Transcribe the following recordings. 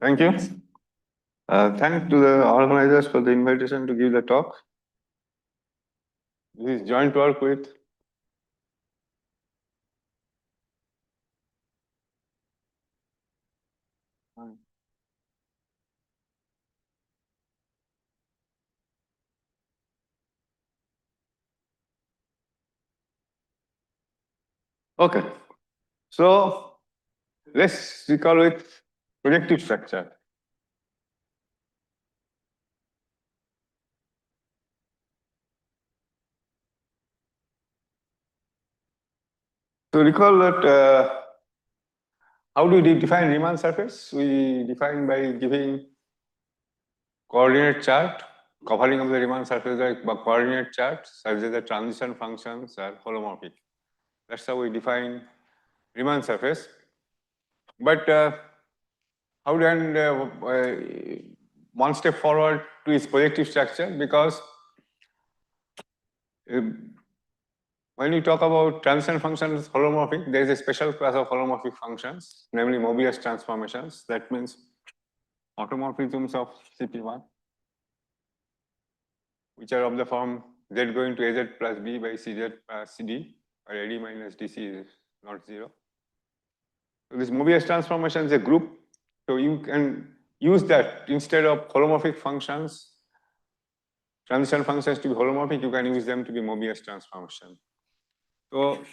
Thank you. Thanks to the organizers for the invitation to give the talk. This is joint work with okay. So let's recall with projective structure. So recall that how do we define Riemann surface? We define by giving coordinate chart, covering of the Riemann surface by coordinate chart such that the transition functions are holomorphic. That's how we define Riemann surface. But how do one step forward to its projective structure, because when you talk about transition functions holomorphic, there is a special class of holomorphic functions, namely Mobius transformations. That means automorphisms of CP1, which are of the form Z going to AZ plus B by CZ plus CD, or AD minus DC is not zero. So this Mobius transformation is a group. So you can use that instead of holomorphic functions, transition functions to be holomorphic, you can use them to be Mobius transformation. So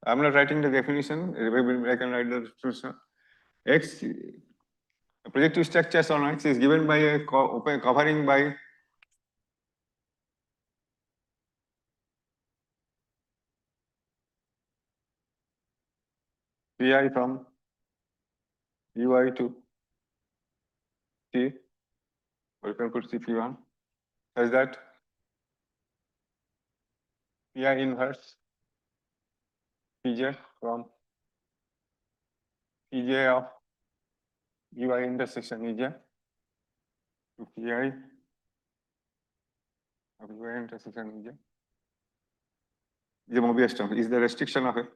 I'm not writing the definition, I can write the definition. X, a projective structure on X is given by a covering by Pi from UI to C, or you can put CP1, such that Pi inverse Pj from Pj of UI intersection Ej to Pi of UI intersection Ej is a Mobius term, is the restriction of it.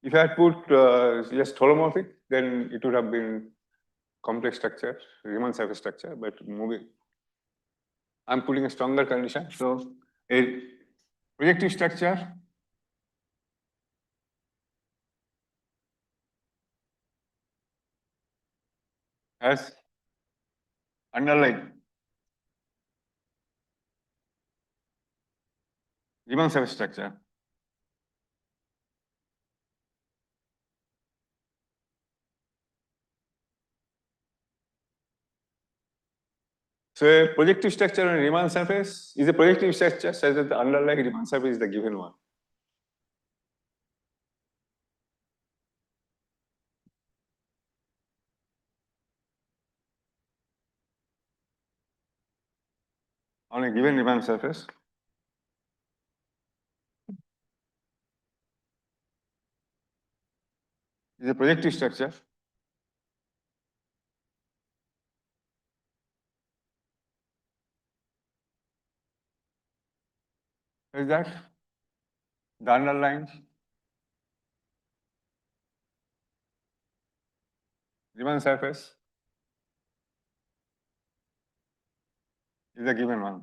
If I had put just holomorphic, then it would have been complex structure, Riemann surface structure, but I'm putting a stronger condition. So a projective structure has underlying Riemann surface structure. So a projective structure on a Riemann surface is a projective structure such that the underlying Riemann surface is the given one. On a given Riemann surface, is a projective structure is that the underlying Riemann surface is a given one.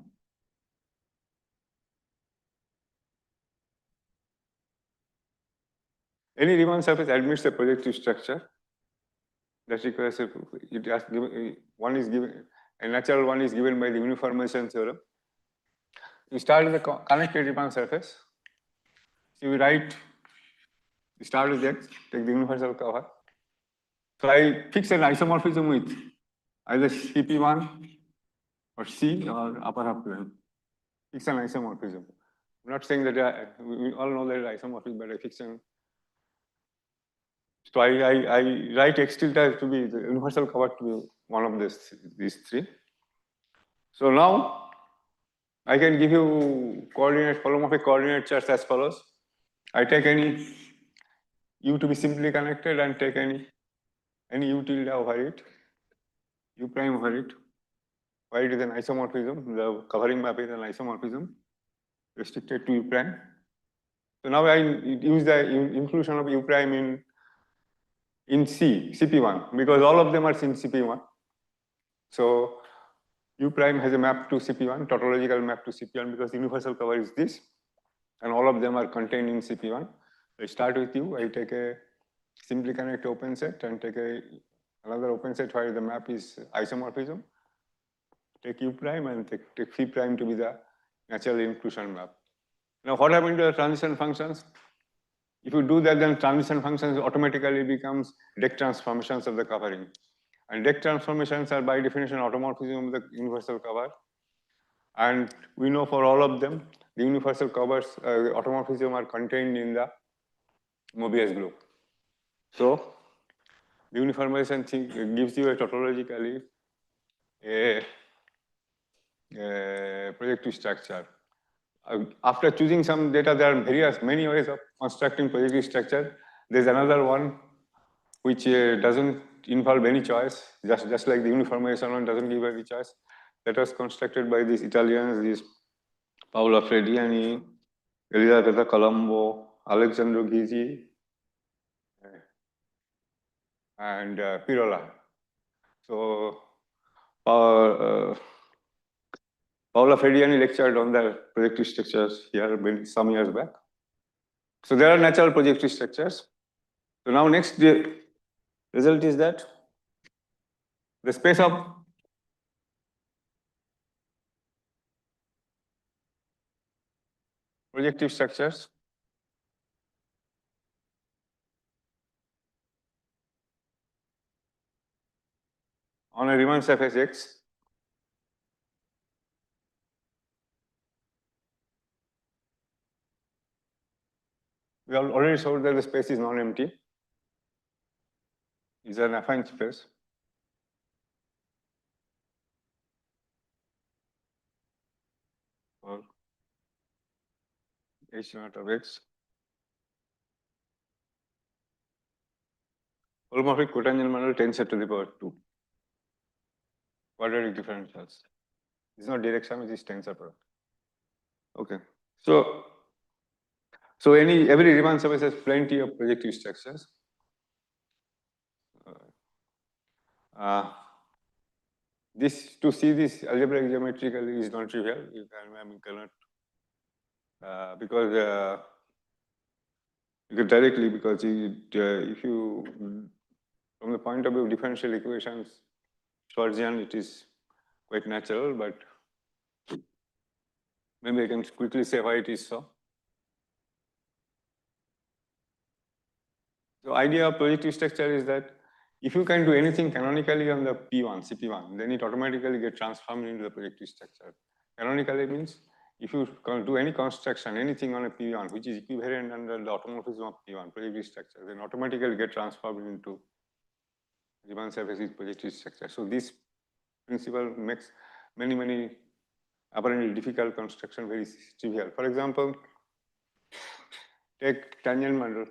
Any Riemann surface admits a projective structure that requires a natural one is given by the uniformization theorem. You start with a connected Riemann surface. So you start with X, take the universal cover. So I fix an isomorphism with either CP1 or C or upper half plane. Fix an isomorphism. I'm not saying that we all know that isomorphism, but I fix an. So I write X tilde to be the universal cover to be one of these three. So now I can give you holomorphic coordinate charts as follows. I take any U to be simply connected and take any any u tilde over it, u prime over it, where it is an isomorphism, the covering map is an isomorphism restricted to u prime. So now I use the inclusion of u prime in CP1, because all of them are in CP1. So u prime has a map to CP1, tautological map to CP1, because the universal cover is this, and all of them are contained in CP1. I start with u, I take a simply connect open set and take another open set where the map is isomorphism. Take u prime and take phi prime to be the natural inclusion map. Now what happened to the transition functions? If you do that, then transition functions automatically becomes deck transformations of the covering. And deck transformations are by definition automorphism of the universal cover. And we know for all of them, the universal covers, automorphism are contained in the Mobius group. So the uniformization thing gives you a tautologically a projective structure. After choosing some data, there are many ways of constructing projective structure. There's another one which doesn't involve any choice, just like the uniformization one doesn't give any choice. That was constructed by these Italians, these Paolo Frediani, Elisabetta Colombo, Alexandro Ghisi, and Pirola. So Paolo Frediani lectured on the projective structures here some years back. So there are natural projective structures. So now next the result is that the space of projective structures on a Riemann surface X we have already showed that the space is non-empty. It's an affine space. Or H naught of X. Holomorphic cotangent model tensor to the power 2. Quadratic differentials. It's not direct sum, it is tensor product. Okay. So every Riemann surface has plenty of projective structures. To see this algebraic geometrically is not trivial. You cannot because you can directly, because if you from the point of view of differential equations, Schwarzian, it is quite natural, but maybe I can quickly say why it is so. So idea of projective structure is that if you can do anything canonically on the P1, CP1, then it automatically gets transformed into the projective structure. Canonically means if you do any construction, anything on a P1, which is equivalent under the automorphism of P1, projective structure, then automatically get transformed into Riemann surface projective structure. So this principle makes many apparently difficult construction very trivial. For example, take tangent model.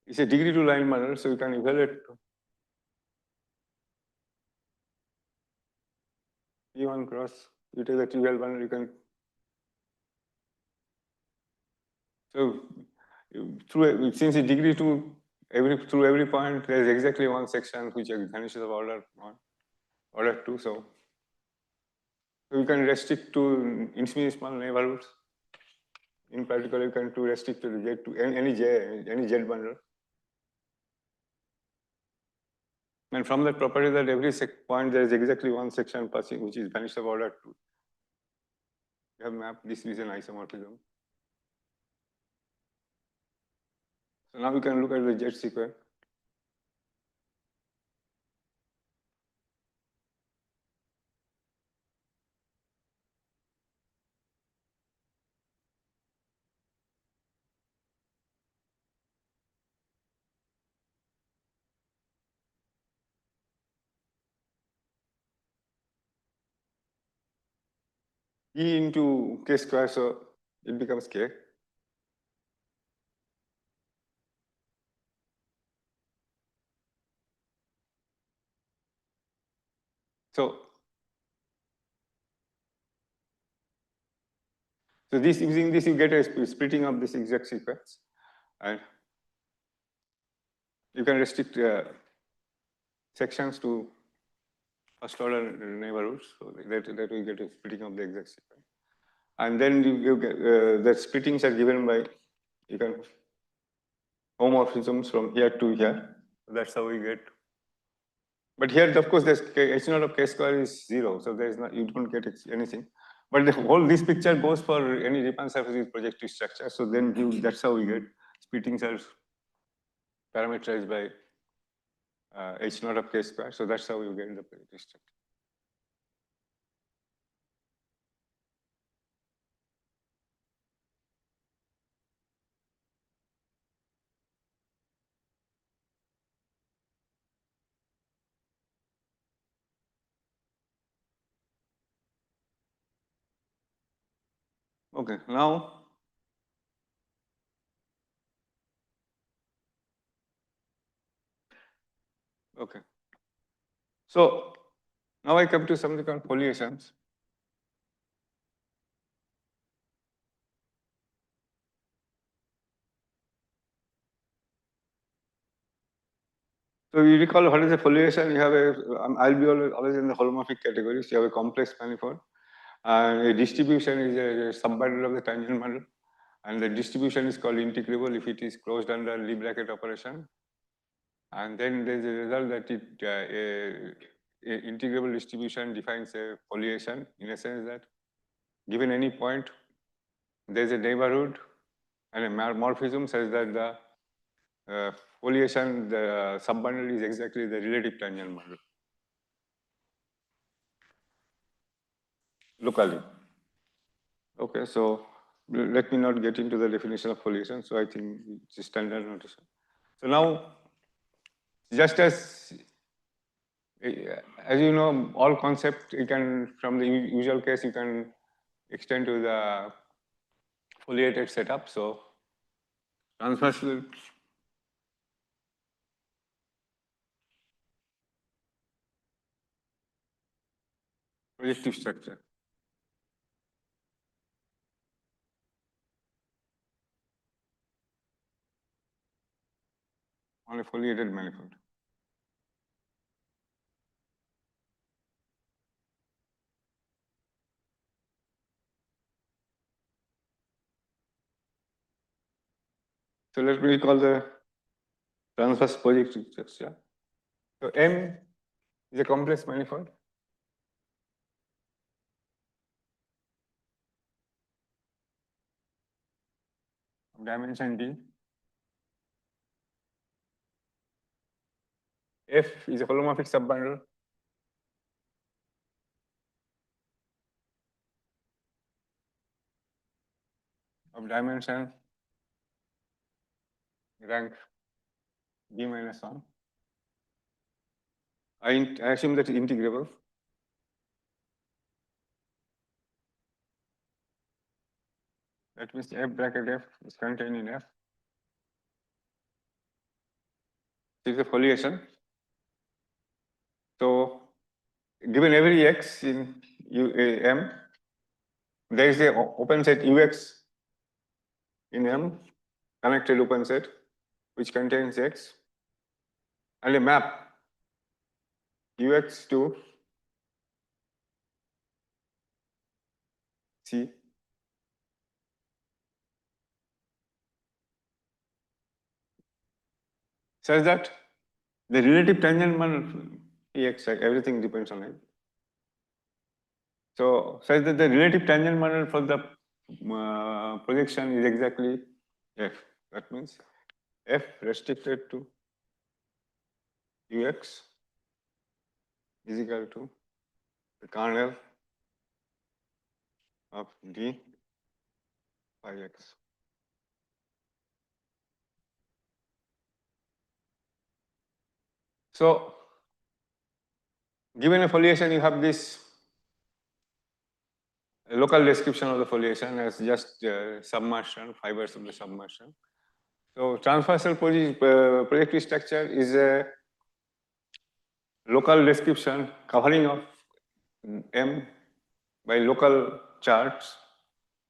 It's a degree 2 line model, so you can evaluate P1 cross. You take the trivial one, you can. So since it's degree 2, through every point there is exactly one section which vanishes of order 1, order 2. So you can restrict to infinitesimal neighborhoods. In particular, you can restrict to the Z to any Z bundle. And from that property that every point there is exactly one section passing which is vanished of order 2. You have mapped this is an isomorphism. So now we can look at the Z sequence. E into k square, so it becomes k. So this, using this, you get a splitting of this exact sequence, and you can restrict sections to first order neighborhoods, so that we get a splitting of the exact sequence. And then you get the splittings are given by, you can homomorphisms from here to here. So that's how we get. But here, of course, there's h0 of k square is 0, so there is not, you don't get anything. But the whole this picture goes for any Riemann surface with projective structure. So then that's how we get splittings are parameterized by h0 of k square. So that's how you get the projective structure. Okay, now okay. So now I come to something called foliations. So you recall what is a foliation? You have a, I'll be always in the holomorphic category. So you have a complex manifold, and a distribution is a subbundle of the tangent bundle, and the distribution is called integrable if it is closed under Lie bracket operation. And then there's a result that a integrable distribution defines a foliation in a sense that given any point, there's a neighborhood and a morphism such that the foliation, the subbundle is exactly the relative tangent bundle locally. Okay, so let me not get into the definition of foliation. So I think it's a standard notation. So now, just as you know, all concept you can, from the usual case, you can extend to the foliated setup. So transversely, projective structure. On a foliated manifold. So let me call the transverse projective structure. So M is a complex manifold. Dimension D. F is a holomorphic subbundle. Of dimension rank B minus 1. I assume that is integrable. That means F bracket F is contained in F. This is a foliation. So given every x in M, there is a open set Ux in M, connected open set, which contains x, and a map Ux to C. Such that the relative tangent bundle Ex, everything depends on it. So such that the relative tangent bundle for the projection is exactly F. That means F restricted to Ux is equal to the kernel of D by X. So given a foliation, you have this A local description of the foliation as just submersion, fibers of the submersion. So transversal projective structure is a local description covering of M by local charts.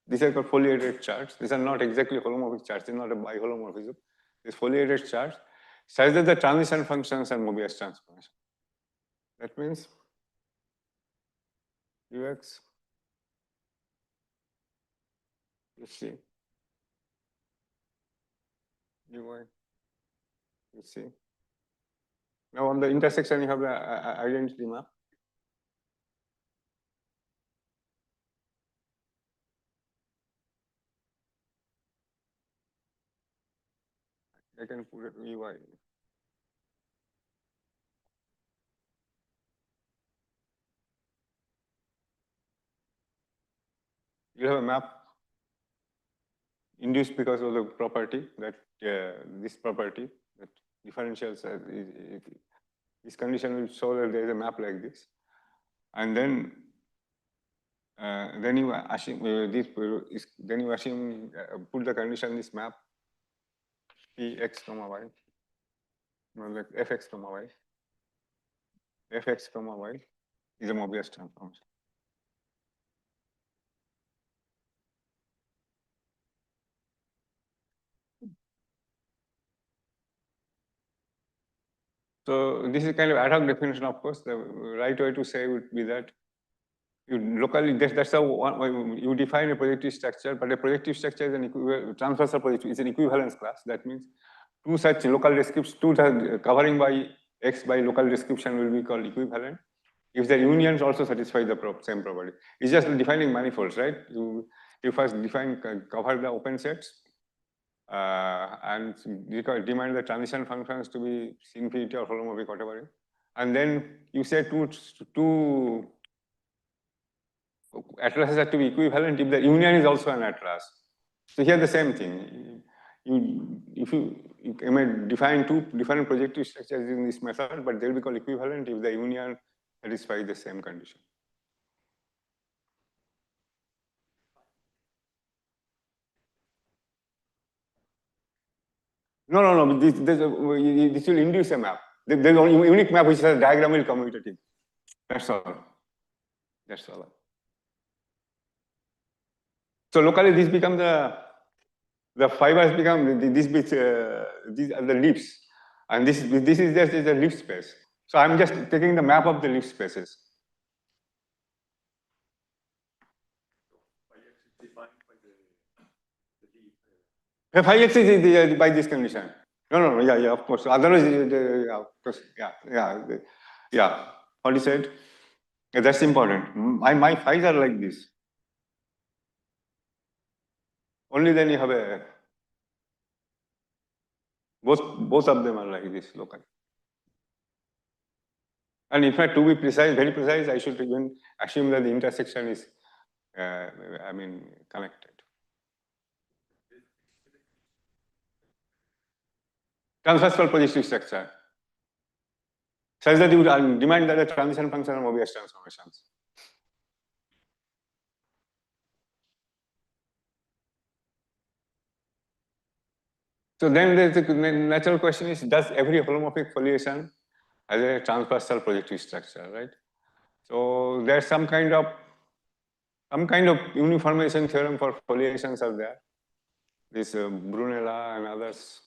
These are called foliated charts. These are not exactly holomorphic charts. They're not a biholomorphism. These foliated charts such that the transition functions are Mobius transformation. That means Ux, you see, Uy, you see. Now on the intersection you have the identity map. I can put it Uy. You have a map induced because of the property that this property that differentials this condition will show that there is a map like this, and then you assume put the condition this map Px comma y, like fx comma y. Fx comma y is a Mobius transformation. So this is kind of ad hoc definition, of course. The right way to say would be that you locally, that's how you define a projective structure, but a projective structure is an transversal projective, it's an equivalence class. That means two such local descriptions, two covering by X by local description will be called equivalent. If the unions also satisfy the same property. It's just defining manifolds, right? You first define, cover the open sets, and demand the transition functions to be infinity or holomorphic, whatever. And then you say two atlases have to be equivalent if the union is also an atlas. So here the same thing. If you may define two different projective structures in this method, but they will be called equivalent if the union satisfies the same condition. No. This will induce a map. There's only unique map which is a diagonal commutative. That's all. That's all. So locally, this becomes the fibers become these bits. These are the leaves, and this is just a leaf space. So I'm just taking the map of the leaf spaces. Phi x is by this condition. No, yeah, of course. Otherwise, of course, yeah. What you said? Yeah, that's important. My phi's are like this. Only then you have a both of them are like this locally. And in fact, to be precise, very precise, I should even assume that the intersection is, connected. Transversal projective structure. Such that you would demand that the transition function are Mobius transformations. So then the natural question is, does every holomorphic foliation has a transversal projective structure, right? So there's some kind of uniformization theorem for foliations are there. This Brunella and others.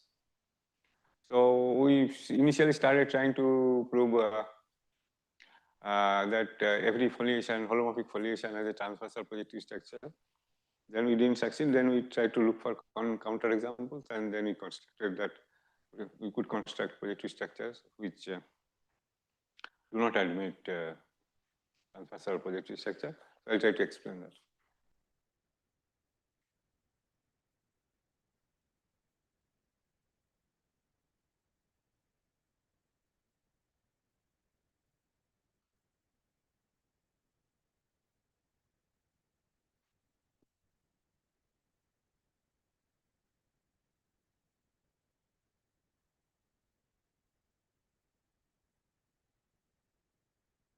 So we initially started trying to prove that every holomorphic foliation has a transversal projective structure. Then we didn't succeed. Then we tried to look for counter examples, and then we constructed that we could construct projective structures which do not admit transversal projective structure. So I'll try to explain that.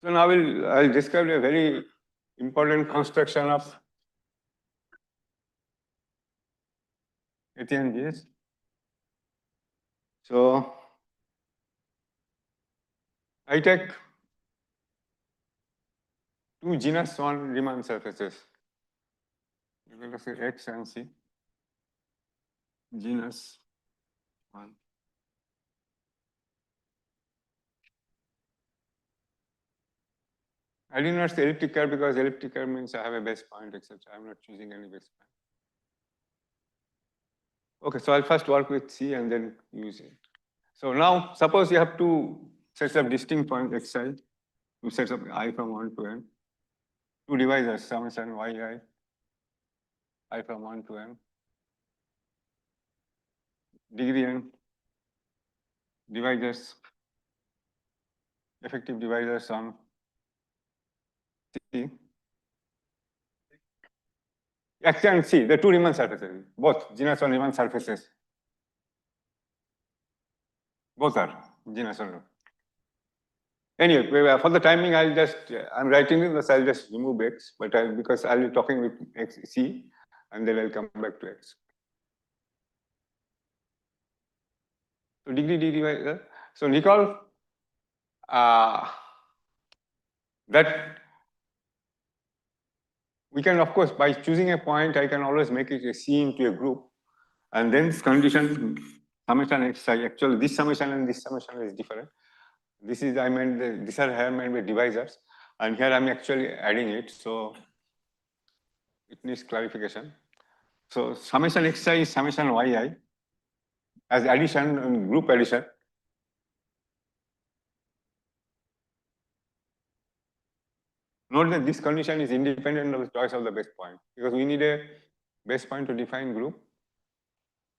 So now I'll describe a very important construction of ATNGs. So I take two genus 1 Riemann surfaces. You can say X and C. Genus 1. I did not say elliptic curve because elliptic curve means I have a base point, etc. I'm not choosing any base point. Okay, so I'll first work with C and then use it. So now, suppose you have two sets of distinct points xi, two sets of I from 1 to n, two divisors, summation yi, I from 1 to n, degree n, divisors, effective divisors on C. X and C, the two Riemann surfaces, both genus 1 Riemann surfaces. Both are genus 1. Anyway, for the timing, I'm writing this, I'll just remove X, but because I'll be talking with X, C, and then I'll come back to X. So degree D divisor. So recall that we can, of course, by choosing a point, I can always make it a C into a group. And then this condition, summation xi, actually this summation and this summation is different. This is, these are here meant by divisors. And here I'm actually adding it. So it needs clarification. So summation xi is summation yi as addition and group addition. Note that this condition is independent of the choice of the base point because we need a base point to define group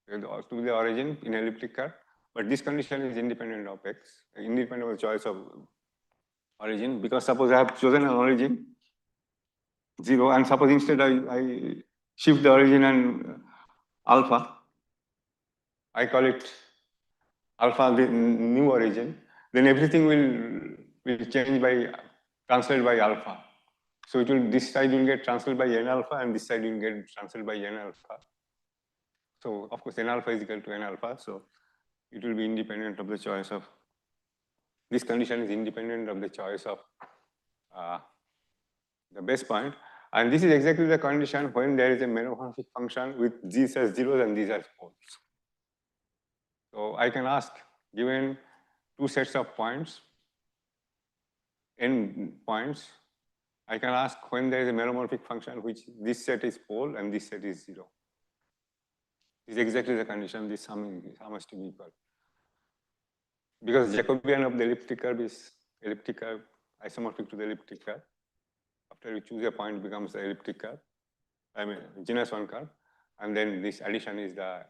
to the origin in elliptic curve, but this condition is independent of X, independent of the choice of origin, because suppose I have chosen an origin 0 and suppose instead I shift the origin and alpha, I call it alpha the new origin, then everything will change by translated by alpha. So it will, this side will get translated by n alpha and this side will get translated by n alpha. So of course n alpha is equal to n alpha, so it will be independent of the choice of, this condition is independent of the choice of the base point. And this is exactly the condition when there is a monomorphic function with these as zeros and these as poles. So I can ask, given two sets of points, n points, I can ask when there is a monomorphic function which this set is pole and this set is 0. This is exactly the condition, this sum has to be equal. Because Jacobian of the elliptic curve is elliptic curve isomorphic to the elliptic curve. After you choose a point, it becomes the elliptic curve, genus 1 curve, and then this addition is the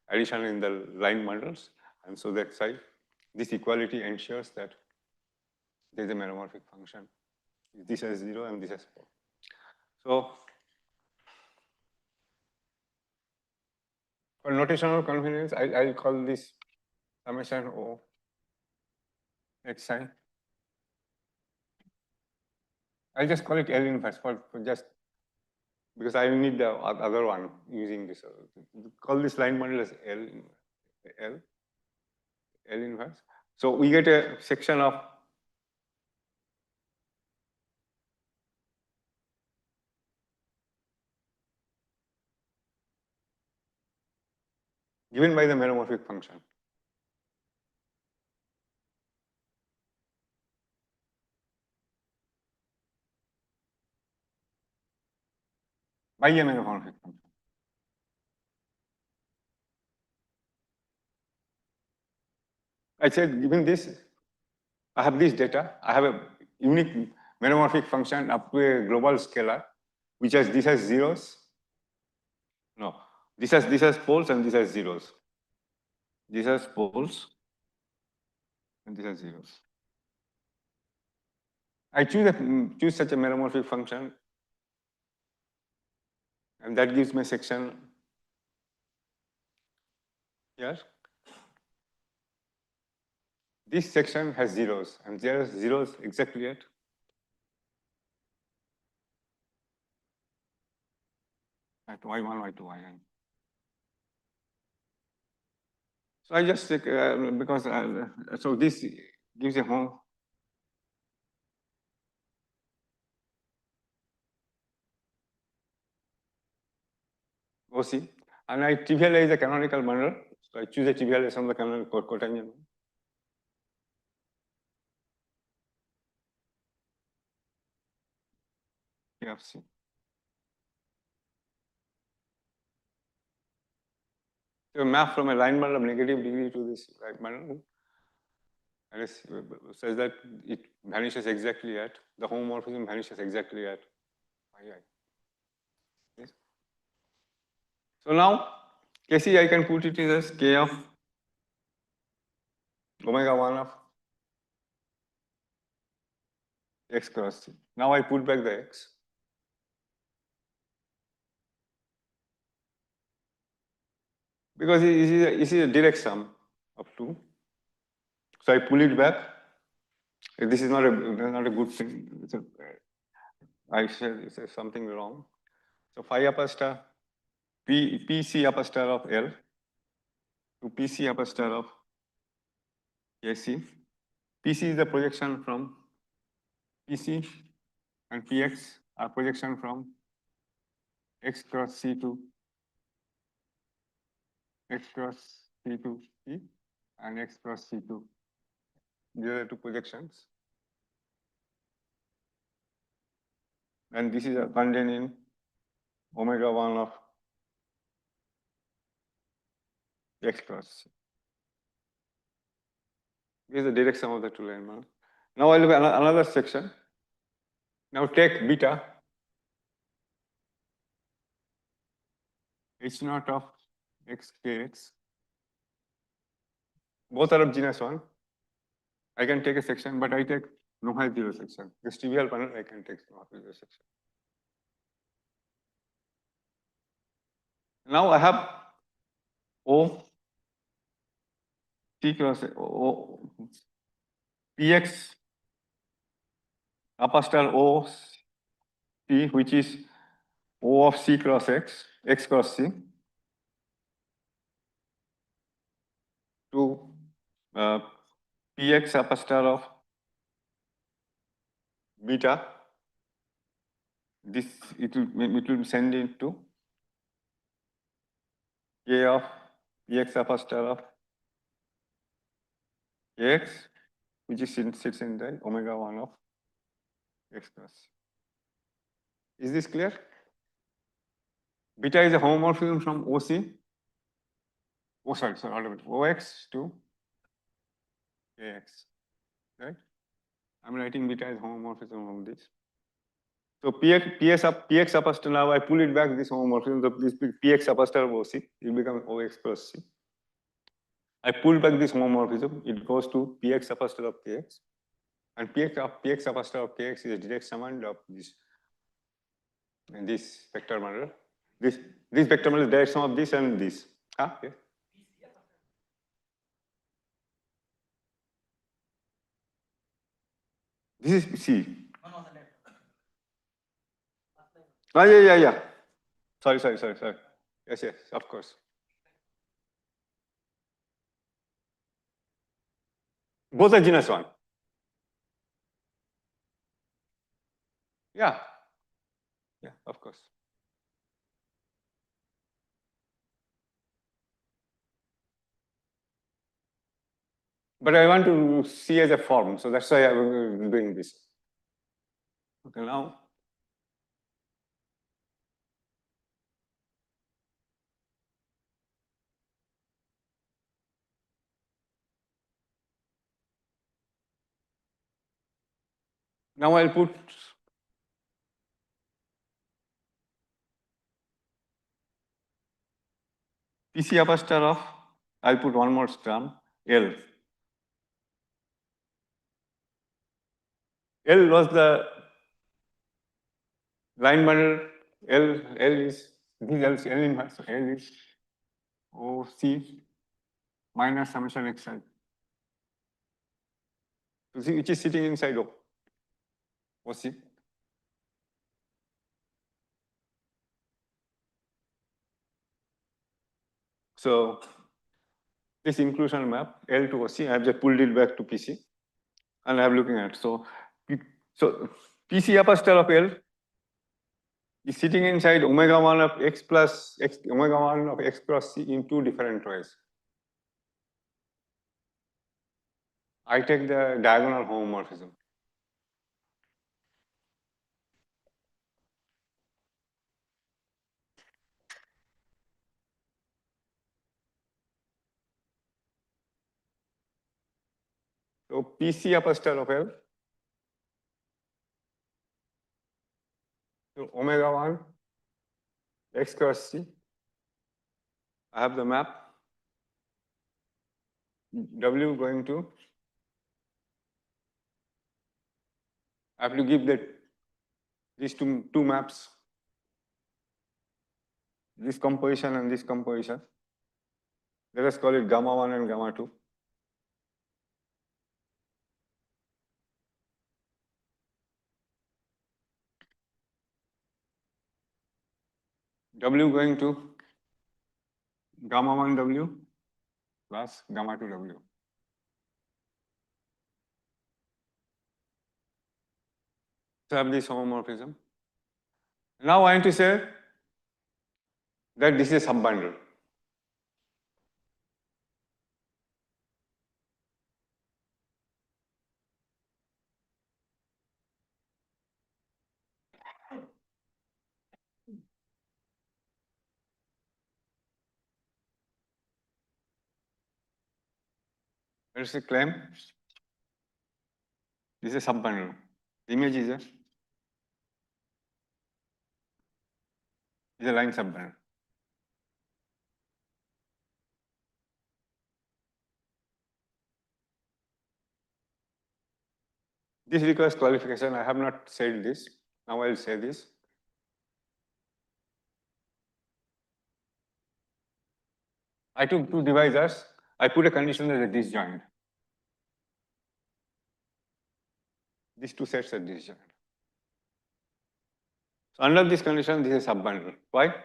addition in the line models, and so that's why this equality ensures that there is a monomorphic function. This has 0 and this has 4. So for notational convenience, I'll call this summation O xi. I'll just call it L inverse for just because I will need the other one using this. Call this line model as L inverse. So we get a section of given by the monomorphic function. By a monomorphic function. I said, given this, I have this data, I have a unique monomorphic function up to a global scalar, which has this has zeros. No, this has poles and this has zeros. This has poles and this has zeros. I choose such a monomorphic function, and that gives me a section here. This section has zeros, and there are zeros exactly at at y1, y2, yn. So I just take, because, so this gives a home. OC, and I trivialize the canonical bundle. So I choose a trivialization of the canonical cotangent. KFC. So map from a line bundle of negative degree to this right bundle. And it says that it vanishes exactly at, the homomorphism vanishes exactly at I. Yes. So now, Kc I can put it as k of omega 1 of x cross c. Now I put back the x. Because this is a direct sum of 2. So I pull it back. This is not a good thing. I said something wrong. So phi upper star, PC upper star of L to PC upper star of Kc. PC is the projection from PC and Px are projection from x cross C to x cross C to P and x cross C to. These are the two projections. And this is contained in omega 1 of x cross C. This is the direct sum of the two line model. Now I look at another section. Now take beta h naught of x kx. Both are of genus 1. I can take a section, but I take no high zero section. This trivial panel I can take no high zero section. Now I have O T cross O Px upper star O T, which is O of C cross X, X cross C, to Px upper star of beta. This it will send into K of Px upper star of X, which is sits in the omega 1 of x cross. Is this clear? Beta is a homomorphism from OC. Oh, sorry, OX to AX, right? I'm writing beta as homomorphism of this. So PX upper star, now I pull it back, this homomorphism of this PX upper star of OC, it becomes OX plus C. I pull back this homomorphism, it goes to PX upper star of KX. And PX upper star of KX is a direct summand of this. And this vector model. This vector model is direct sum of this and this. Yes. This is C. Oh, yeah. Sorry. Yes, of course. Both are genus 1. Yeah, of course. But I want to see as a form, so that's why I'm doing this. Okay, now. Now I'll put PC upper star of, I'll put one more term, L. L was the line bundle, L is, this L inverse, so L is OC minus summation xi. So see, which is sitting inside O, OC. So this inclusion map L to OC, I have just pulled it back to PC, and I'm looking at so PC apostle of L is sitting inside omega 1 of x plus x omega 1 of x cross C in two different ways. I take the diagonal homomorphism. So PC apostle of L, so omega 1 x cross C. I have the map W going to, I have to give these two maps, this composition and this composition. Let us call it gamma 1 and gamma 2. W going to gamma 1 W plus gamma 2 W. So I have this homomorphism. Now I want to say that this is a subbundle. Let us say claim this is a subbundle. The image is a line subbundle. This requires clarification. I have not said this. Now I will say this. I took two divisors. I put a condition as a disjoint. These two sets are disjoint. So under this condition, this is a subbundle. Why?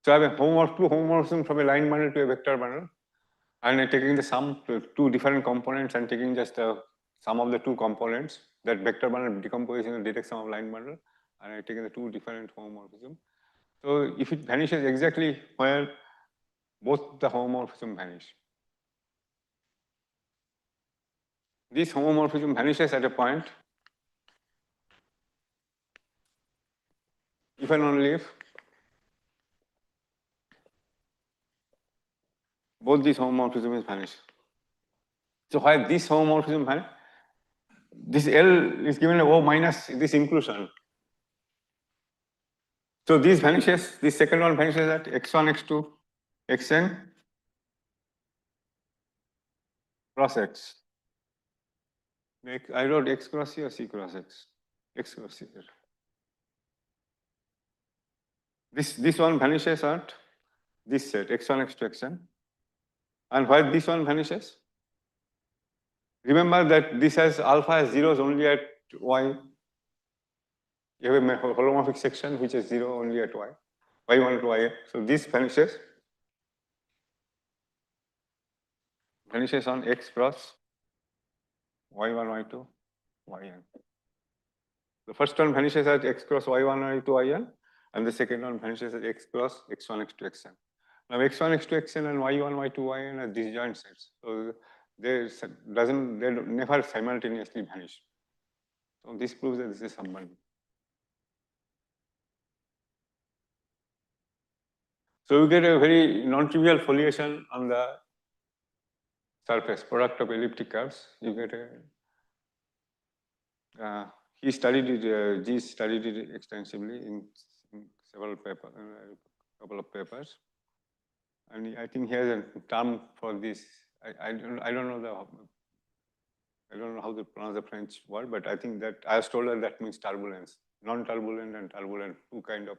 So I have two homomorphisms from a line bundle to a vector bundle, and I'm taking the sum to two different components and taking just the sum of the two components. That vector bundle decomposes in the direct sum of line bundle, and I'm taking the two different homomorphisms. So if it vanishes exactly where both the homomorphism vanish, this homomorphism vanishes at a point if and only if both these homomorphisms vanish. So why this homomorphism vanish? This L is given a O minus this inclusion. So this vanishes, this second one vanishes at x1, x2, xn cross x. I wrote x cross C or C cross x. X cross C here. This one vanishes at this set, x1, x2, xn. And why this one vanishes? Remember that this has alpha has zeros only at y. You have a holomorphic section which is 0 only at y, y1 to y. So this vanishes on x cross y1, y2, yn. The first one vanishes at x cross y1, y2, yn, and the second one vanishes at x cross x1, x2, xn. Now x1, x2, xn and y1, y2, yn are disjoint sets. So they never simultaneously vanish. So this proves that this is subbundle. So you get a very non-trivial foliation on the surface, product of elliptic curves. You get a, he studied it, G studied it extensively in several papers, a couple of papers. And I think he has a term for this. I don't know how to pronounce the French word, but I think that I was told that means turbulence, non-turbulent and turbulent, two kind of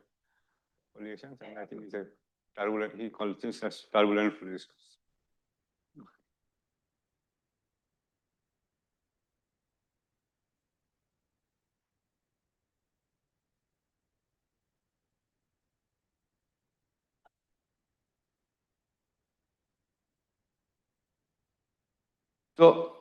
foliations, and I think it's a turbulent. He calls this as turbulent foliations. So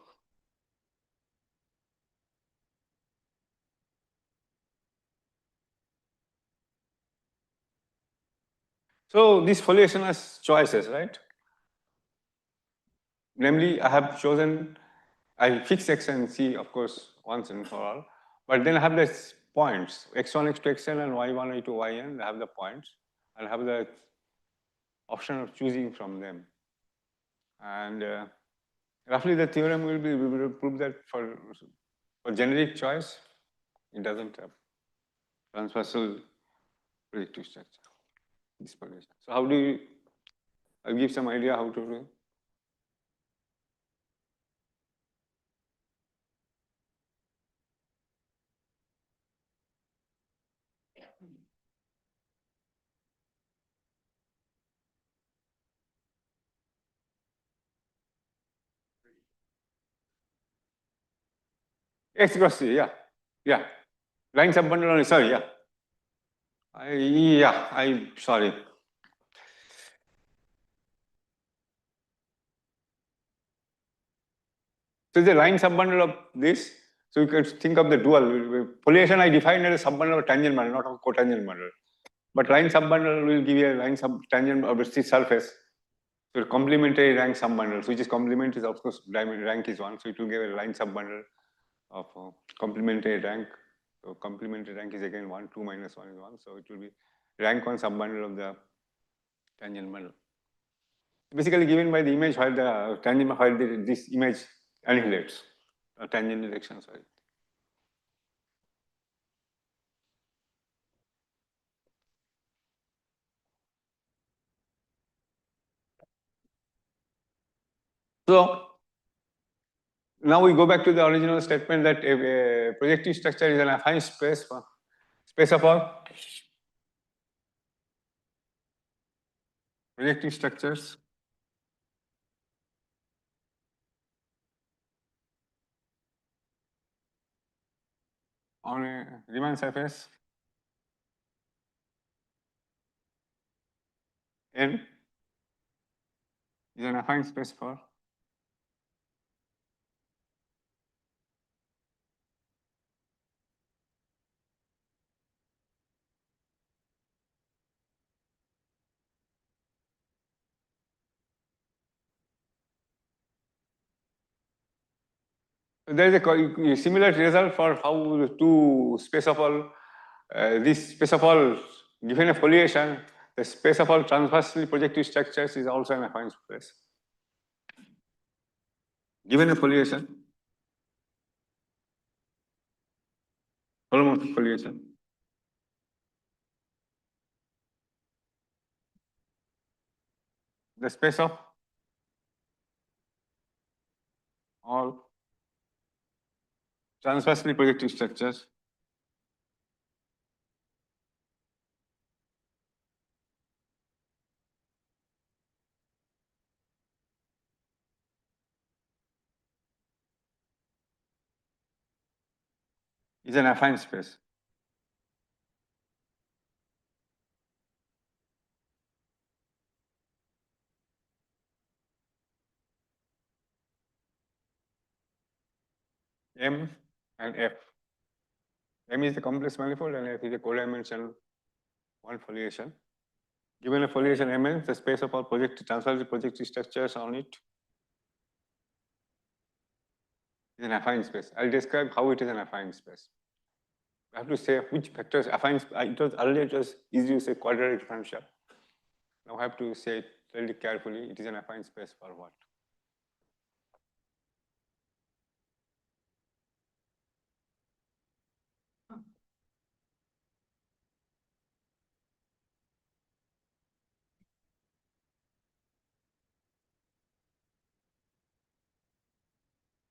this foliation has choices, right? Namely, I have chosen, I fix x and c, of course, once and for all. But then I have the points, x1, x2, xn, and y1, y2, yn. I have the points, and I have the option of choosing from them. And roughly, the theorem will be, we will prove that for generic choice, it doesn't have transversal predictive structure. This foliation. So how do you? I'll give some idea how to do. X cross C, yeah. Line subbundle only, sorry, yeah. Sorry. So the line subbundle of this, so you can think of the dual. Foliation I defined as a subbundle of tangent bundle, not of cotangent bundle. But line subbundle will give you a line tangent of the surface. So complementary rank subbundles, which is complementary, of course, rank is 1. So it will give a line subbundle of complementary rank. So complementary rank is again 1, 2 minus 1 is 1. So it will be rank 1 subbundle of the tangent bundle. Basically given by the image where the tangent, where this image annihilates, tangent direction, sorry. So now we go back to the original statement that a projective structure is an affine space of all projective structures on a Riemann surface N is an affine space for there is a similar result for how two space of all this space of all given a foliation, the space of all transversely projective structures is also an affine space. Given a foliation, holomorphic foliation, the space of all transversely projective structures is an affine space. M and F. M is the complex manifold and F is a codimensional one foliation. Given a foliation Mn, the space of all transversely projective structures on it is an affine space. I'll describe how it is an affine space. I have to say which vectors affine. Earlier it was easy to say quadratic differential. Now I have to say it really carefully. It is an affine space for what?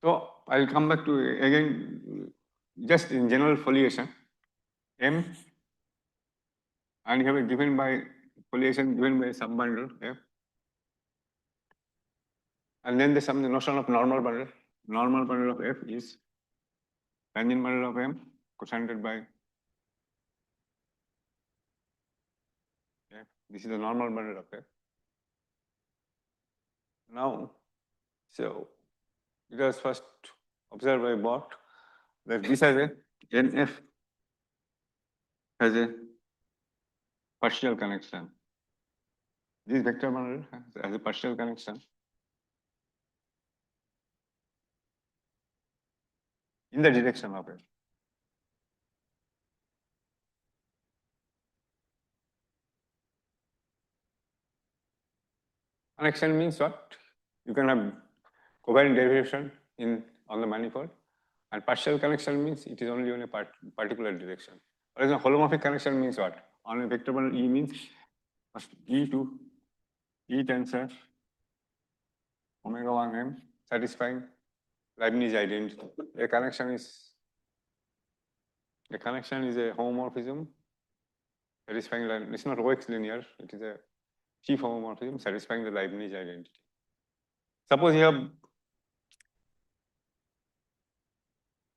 So I'll come back to again just in general foliation M, and you have a given by foliation given by subbundle F, and then the notion of normal bundle. Normal bundle of F is tangent bundle of M cosanted by F. This is the normal bundle of F. Now, so it was first observed by Bott that this has a NF has a partial connection. This vector bundle has a partial connection in the direction of it. Connection means what? You can have covariant derivation on the manifold, and partial connection means it is only in a particular direction. For example, holomorphic connection means what? On a vector bundle, E means E to E tensor omega 1 m satisfying Leibniz identity. A connection is a homomorphism satisfying. It's not OX linear. It is a chief homomorphism satisfying the Leibniz identity. Suppose you have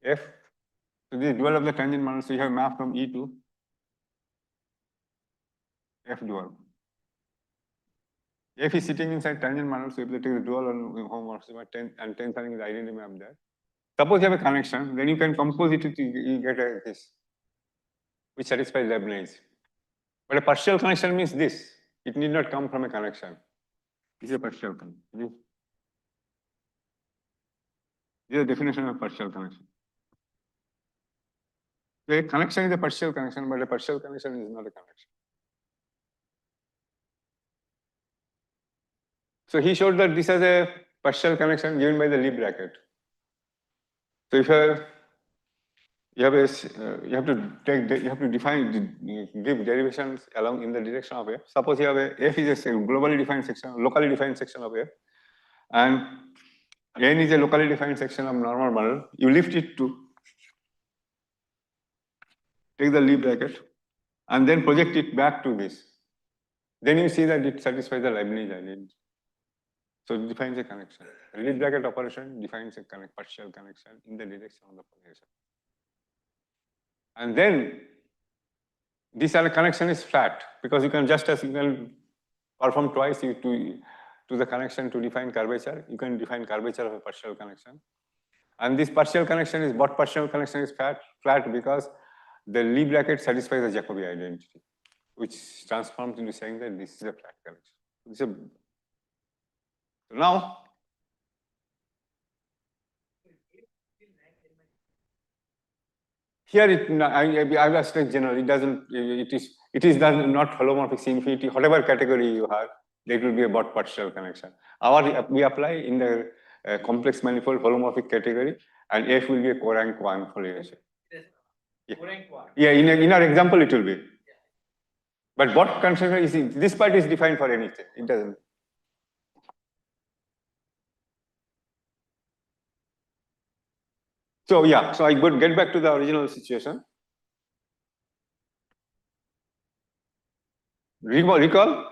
F. So this dual of the tangent model. So you have map from E to F dual. F is sitting inside tangent model, so if they take the dual on homomorphism and tensoring is the identity map there. Suppose you have a connection, then you can compose it, you get this, which satisfies Leibniz. But a partial connection means this. It need not come from a connection. This is a partial connection. This is the definition of partial connection. A connection is a partial connection, but a partial connection is not a connection. So he showed that this has a partial connection given by the Lie bracket. So if you have to give derivations along in the direction of F. Suppose you have F is a globally defined section, locally defined section of F, and N is a locally defined section of normal model. You lift it to take the Lie bracket and then project it back to this. Then you see that it satisfies the Leibniz identity. So it defines a connection. The Lie bracket operation defines a partial connection in the direction of the Foliation. And then this connection is flat because you can perform twice to the connection to define curvature. You can define curvature of a partial connection. And this partial connection is partial connection is flat because the Lie bracket satisfies the Jacobi identity, which transforms into saying that this is a flat connection. So now, here I was like general. It is not holomorphic C infinity. Whatever category you have, that will be about partial connection. We apply in the complex manifold holomorphic category, and F will be a co-rank 1 foliation. Yeah, in our example it will be. But what consider is this part is defined for anything. It doesn't. So yeah, so I would get back to the original situation. Recall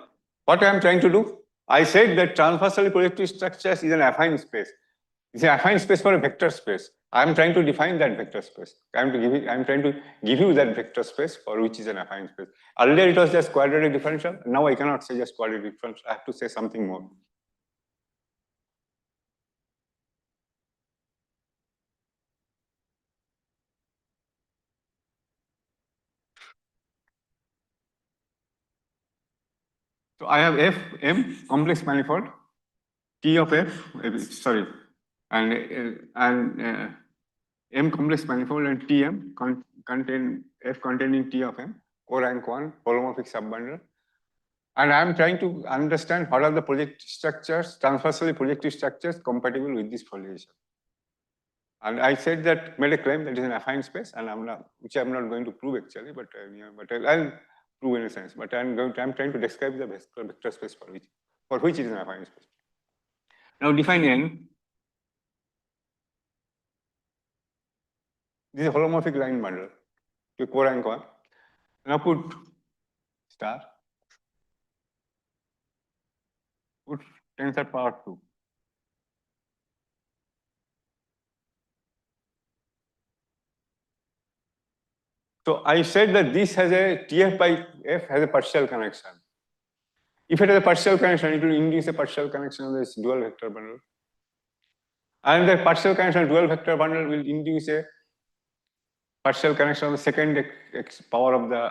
what I am trying to do. I said that transversely projective structures is an affine space. It's an affine space for a vector space. I am trying to define that vector space. I am trying to give you that vector space for which is an affine space. Earlier it was just quadratic differential. Now I cannot say just quadratic differential. I have to say something more. So I have M complex manifold, T of F, sorry, and M complex manifold and Tm contain F containing T of M, co-rank 1, holomorphic subbundle. And I am trying to understand what are the projective structures, transversely projective structures compatible with this foliation. And I said that, made a claim that is an affine space, and which I'm not going to prove actually, but I'll prove in a sense. But I'm trying to describe the vector space for which it is an affine space. Now define N. This is a holomorphic line bundle to co-rank 1. Now put star. Put tensor power 2. So I said that this has a TF by F has a partial connection. If it has a partial connection, it will induce a partial connection of this dual vector bundle. And the partial connection dual vector bundle will induce a partial connection of the second power of the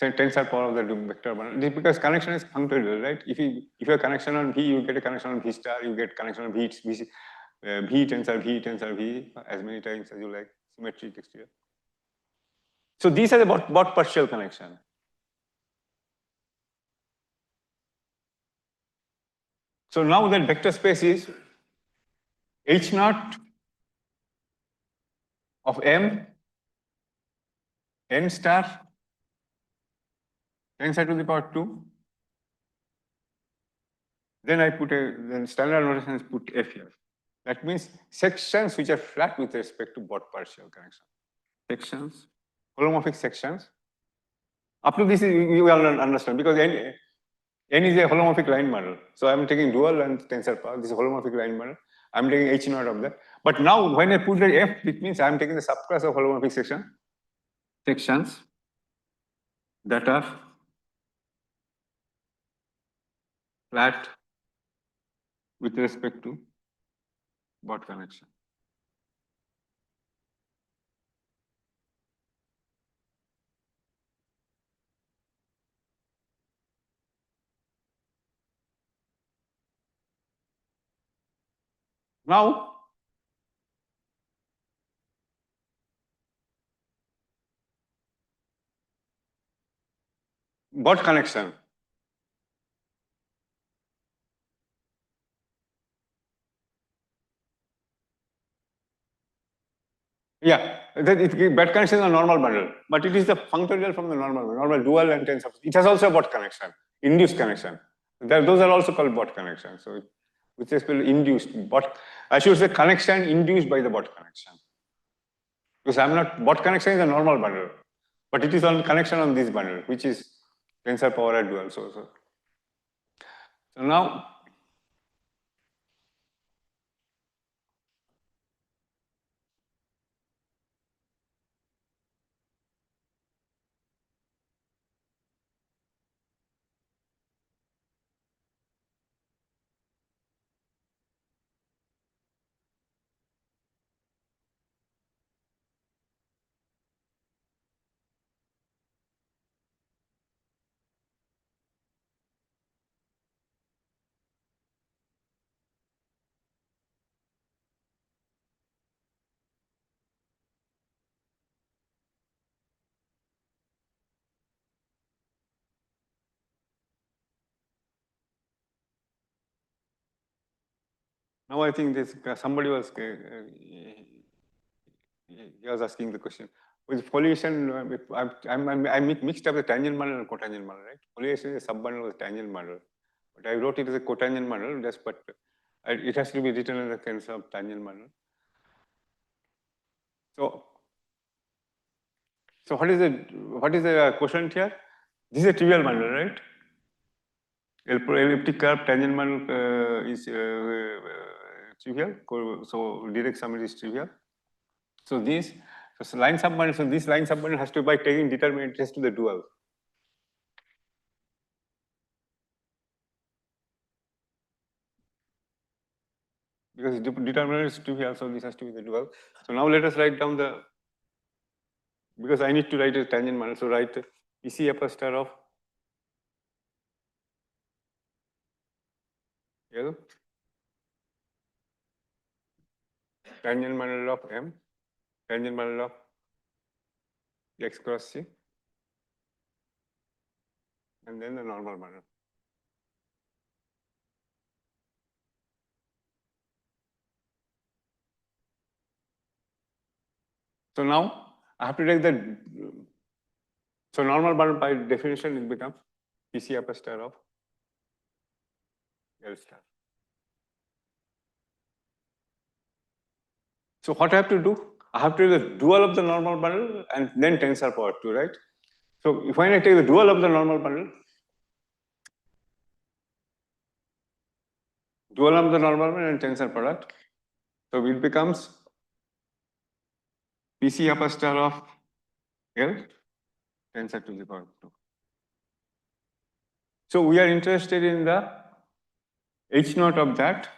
tensor power of the vector bundle. Because connection is punctorial, right? If you have connection on V, you get a connection on V star, you get connection on V tensor V as many times as you like, symmetric exterior. So these are the bot partial connection. So now that vector space is H naught of M n star tensor to the power 2. Then I put then standard notation is put F here. That means sections which are flat with respect to bot partial connection. Sections, holomorphic sections. Up to this, you all understand because n is a holomorphic line model. So I'm taking dual and tensor power. This is a holomorphic line model. I'm taking H naught of that. But now when I put the F, it means I'm taking the subclass of holomorphic sections that are flat with respect to bot connection. Now, bot connection. Yeah, bot connection is a normal bundle, but it is the functorial from the normal dual and tensor. It has also a bot connection, induced connection. Those are also called bot connections. So which is called induced bot. I should say connection induced by the bot connection. Because bot connection is a normal bundle, but it is on connection on this bundle, which is tensor power at dual. So now, I think this somebody was he was asking the question. With foliation, I mixed up the tangent model and cotangent model, right? Foliation is a subbundle of the tangent model, but I wrote it as a cotangent model. But it has to be written in the sense of tangent model. So what is the quotient here? This is a trivial model, right? Elliptic curve tangent model is trivial. So direct summary is trivial. So this line subbundle. So this line subbundle has to be by taking determinants to the dual. Because determinant is trivial, so this has to be the dual. So now let us write down because I need to write a tangent model. So write PC upper star of L tangent model of M tangent model of X cross C and then the normal model. So now I have to take the normal model by definition it becomes PC upper star of L star. So what I have to do? I have to take the dual of the normal bundle and then tensor power 2, right? So when I take the dual of the normal bundle, dual of the normal bundle and tensor product, so it becomes PC upper star of L tensor to the power 2. So we are interested in the H naught of that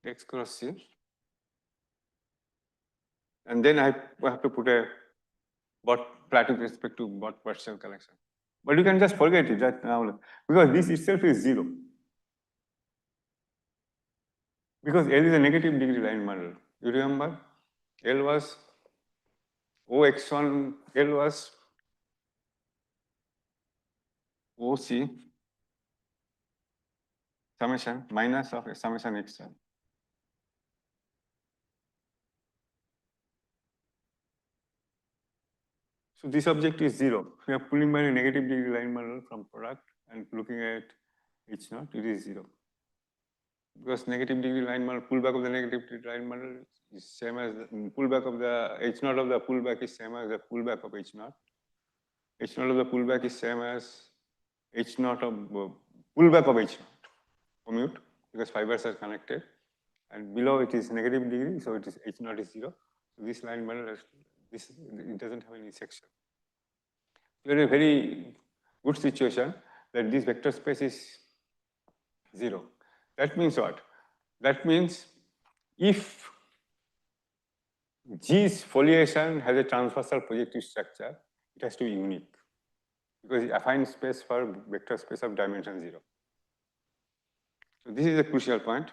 X cross C. And then I have to put a plot with respect to bot partial collection. But you can just forget it that now, because this itself is 0. Because L is a negative degree line model. You remember? L was OX1, L was OC summation minus of summation X1. So this object is 0. We are pulling by a negative degree line model from product and looking at H0, it is 0. Because negative degree line model, pullback of the negative degree line model is same as the pullback of the H0 of the pullback is same as the pullback of H0. H0 of the pullback is same as H0 of pullback of H0, commute, because fibers are connected. And below it is negative degree, so it is H0 is 0. So this line model has this, it doesn't have any section. We are in a very good situation that this vector space is 0. That means what? That means if G's foliation has a transversal projective structure, it has to be unique because it affines space for vector space of dimension 0. So this is a crucial point.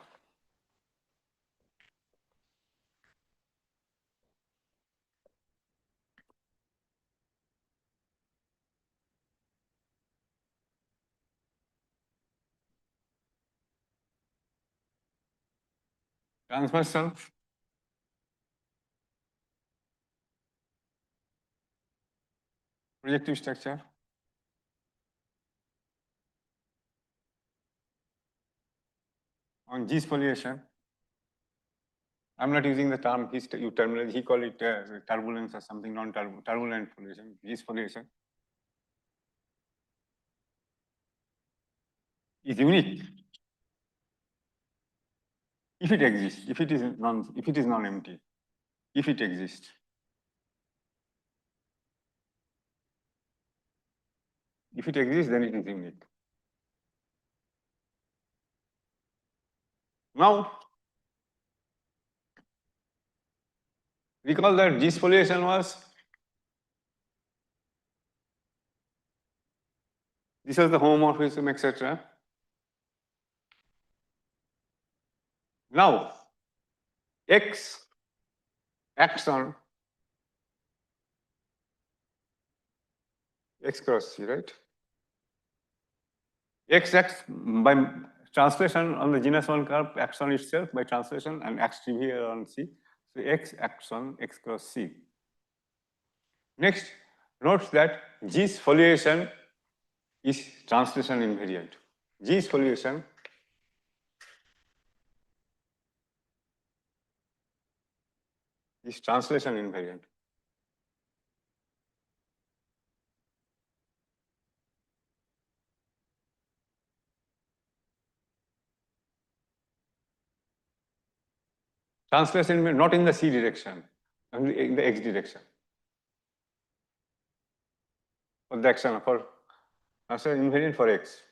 Transversal projective structure on G's foliation. I'm not using the term his terminology. He called it turbulence or something, non-turbulent foliation. G's foliation is unique if it exists. If it is non-empty, if it exists. If it exists, then it is unique. Now, recall that G's foliation was, this was the homomorphism, etc. Now, X acts on X cross C, right? X acts by translation on the genus 1 curve, acts on itself by translation and acts trivial on C. So X acts on X cross C. Next, note that G's foliation is translation invariant. G's foliation is translation invariant. Translation not in the C direction, only in the X direction. For the action for translation invariant for X.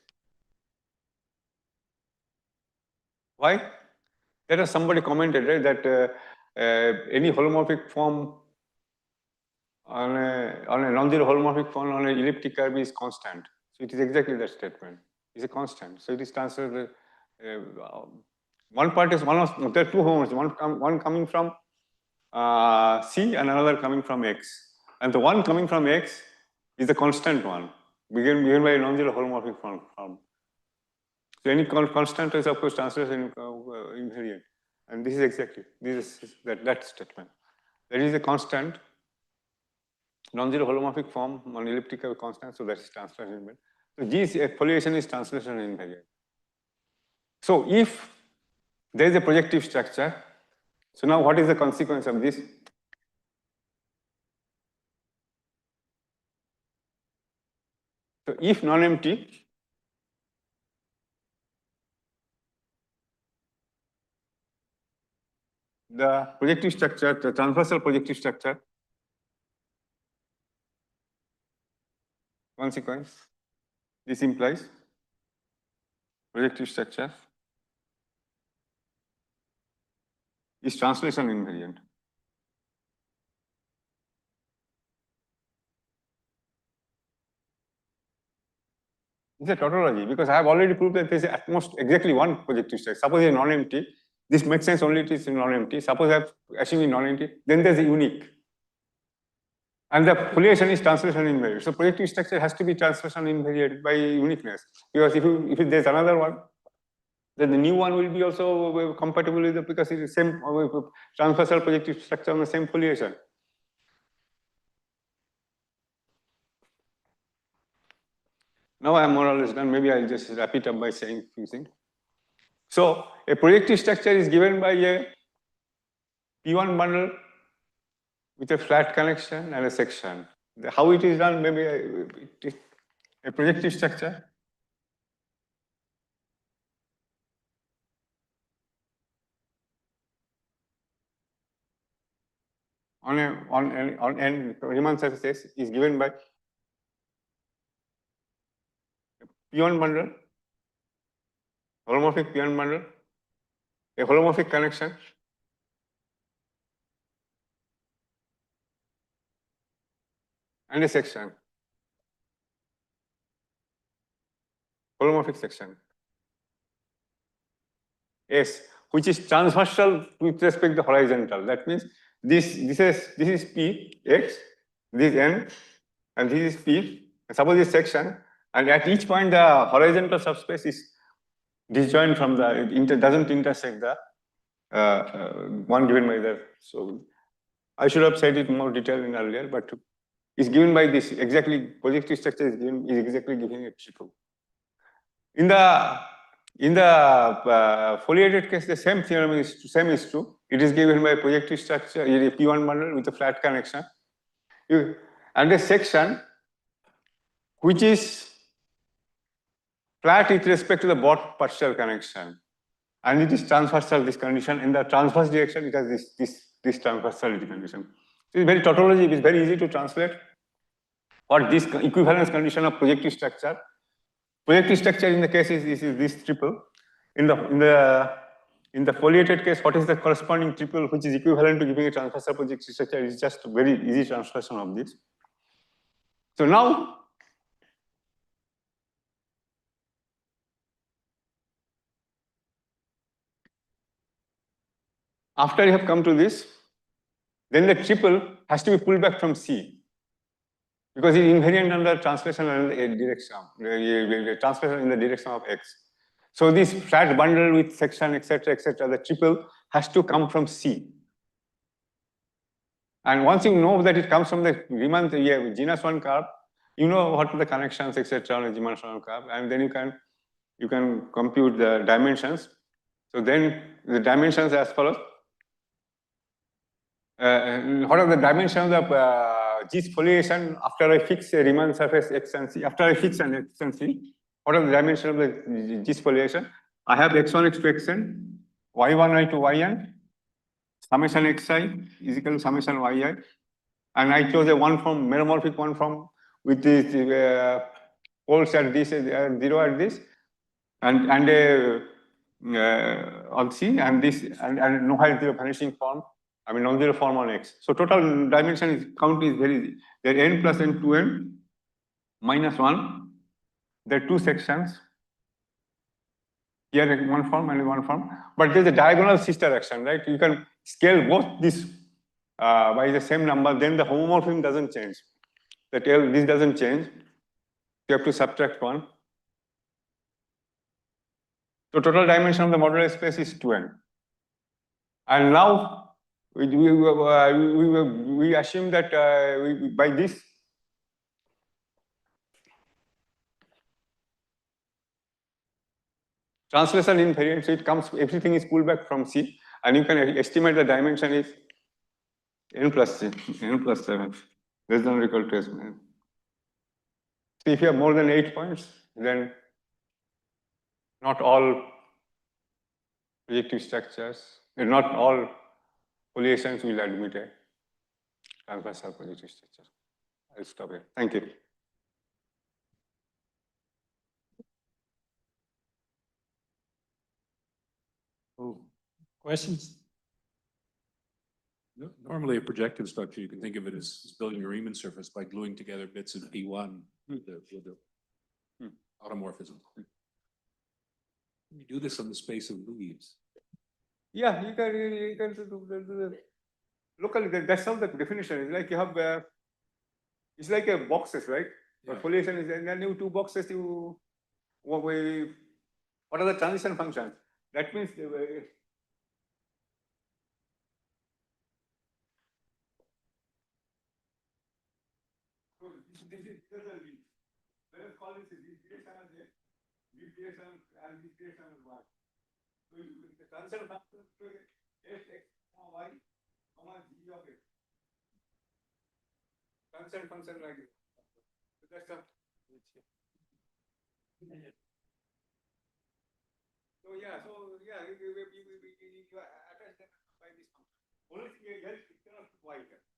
Why? There was somebody commented, right, that any holomorphic form on a non-zero holomorphic form on an elliptic curve is constant. So it is exactly that statement. It's a constant. So it is transferred. One part is there are two homomorphisms. One coming from C and another coming from X. And the one coming from X is the constant one, given by a non-zero holomorphic form. So any constant is of course translation invariant. And this is exactly that statement. There is a constant non-zero holomorphic form on elliptical constant, so that is translation invariant. So G's foliation is translation invariant. So if there is a projective structure, so now what is the consequence of this? So if non-empty, the projective structure, the transversal projective structure, consequence, this implies projective structure is translation invariant. It's a tautology because I have already proved that there is at most exactly one projective structure. Suppose it's non-empty. This makes sense only if it is non-empty. Suppose I have assuming non-empty, then there's a unique. And the foliation is translation invariant. So projective structure has to be translation invariant by uniqueness. Because if there's another one, then the new one will be also compatible with it because it's the same transversal projective structure on the same foliation. Now I am more or less done. Maybe I'll just wrap it up by saying a few things. So a projective structure is given by a P1 bundle with a flat connection and a section. How it is done, maybe a projective structure. On n Riemann surfaces is given by P1 bundle, holomorphic P1 bundle, a holomorphic connection, and a section, holomorphic section. S, which is transversal with respect to the horizontal. That means this is P x, this n, and this is P. And suppose this section, and at each point the horizontal subspace is disjoint from the doesn't intersect the one given by the. So I should have said it more detailed in earlier, but it's given by this exactly projective structure is exactly giving a triple. In the foliated case, the same theorem is true. It is given by projective structure, a P1 bundle with a flat connection, and a section which is flat with respect to the both partial connection, and it is transversal. This condition in the transverse direction, it has this transversality condition. So it's very tautology. It is very easy to translate what this equivalence condition of projective structure. Projective structure in the case is this triple. In the foliated case, what is the corresponding triple which is equivalent to giving a transversal projective structure? Is just a very easy translation of this. So now, after you have come to this, then the triple has to be pulled back from C because it's invariant under translation in the direction, the translation in the direction of X. So this flat bundle with section, etc., the triple has to come from C. And once you know that it comes from the Riemann genus 1 curve, you know what are the connections, etc., on the genus 1 curve, and then you can compute the dimensions. So then the dimensions as follows. What are the dimensions of G's foliation after I fix a Riemann surface X and C? After I fix an X and C, what are the dimensions of the G's foliation? I have x1, x2, xn, y1, y2, yn, summation xi is equal to summation yi, and I chose a one form, meromorphic one form with this poles at this, 0 at this, and on C, and this, and no height 0 vanishing form. I mean non-zero form on X. So total dimension count is very easy. There are n plus n 2n minus 1. There are two sections. Here one form and one form. But there's a diagonal sister action, right? You can scale both this by the same number, then the homomorphism doesn't change. This doesn't change. You have to subtract 1. So total dimension of the modular space is 2n. And now we assume that by this translation invariant, so it comes, everything is pulled back from C, and you can estimate the dimension is n plus 7, less than or equal to S. So if you have more than 8 points, then not all projective structures, not all foliations will admit a transversal projective structure. I'll stop here. Thank you. Questions? Normally, a projective structure, you can think of it as building a Riemann surface by gluing together bits of P1 with the automorphism. You do this on the space of leaves. Yeah, you can do the local. That's how the definition is. Like you have, it's like a boxes, right? Yeah. Foliation is, and then you two boxes. You what are the transition functions? That means let us call this this creation as a this creation and this creation as y. So the transition function to x comma y comma g of x. Transition function like this. So that's the. So yeah, you attach them by this function. Only thing else it cannot y here.